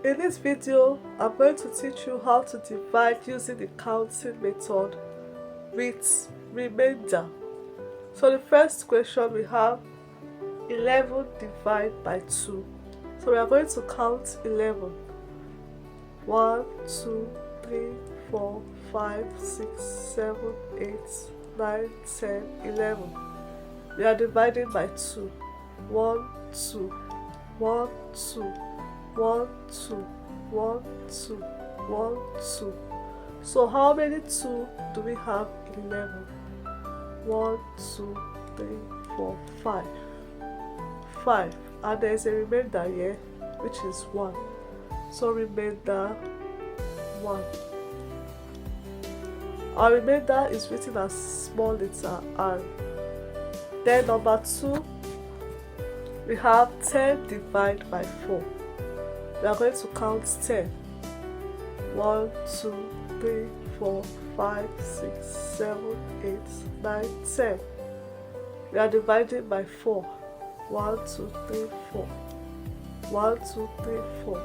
In this video, I'm going to teach you how to divide using the counting method with remainder. So the first question we have 11 divided by 2. So we are going to count 11. 1, 2, 3, 4, 5, 6, 7, 8, 9, 10, 11. We are dividing by 2. 1, 2, 1, 2, 1, 2, 1, 2, 1, 2. So how many 2 do we have in 11? 1, 2, 3, 4, 5. 5. And there is a remainder here, which is 1. So remainder 1. Our remainder is written as small letter r. Then number 2, we have 10 divided by 4. We are going to count 10. 1, 2, 3, 4, 5, 6, 7, 8, 9, 10. We are dividing by 4. 1, 2, 3, 4. 1, 2, 3, 4.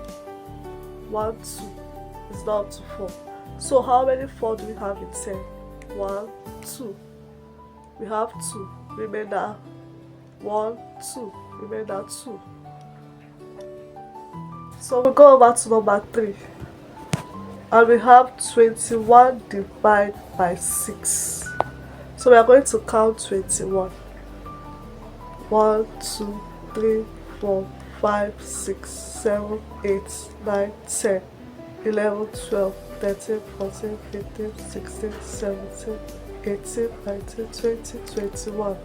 1, 2. It's not up to 4. So how many 4 do we have in 10? 1, 2. We have 2. Remainder 1, 2. Remainder 2. So we go over to number 3. And we have 21 divided by 6. So we are going to count 21. 1, 2, 3, 4, 5, 6, 7, 8, 9, 10, 11, 12, 13, 14, 15, 16, 17, 18, 19, 20, 21.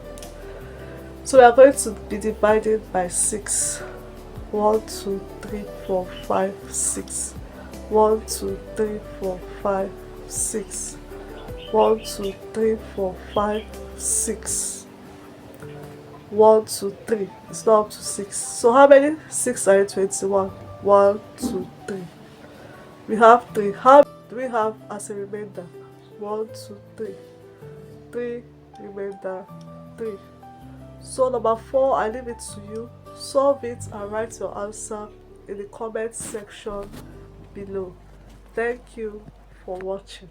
So we are going to be divided by 6. 1, 2, 3, 4, 5, 6. 1, 2, 3, 4, 5, 6. 1, 2, 3, 4, 5, 6. 1, 2, 3. It's not up to 6. So how many 6 are in 21? 1, 2, 3. We have 3. How do we have as a remainder? 1, 2, 3. 3 remainder 3. So number 4, I leave it to you. Solve it and write your answer in the comment section below. Thank you for watching.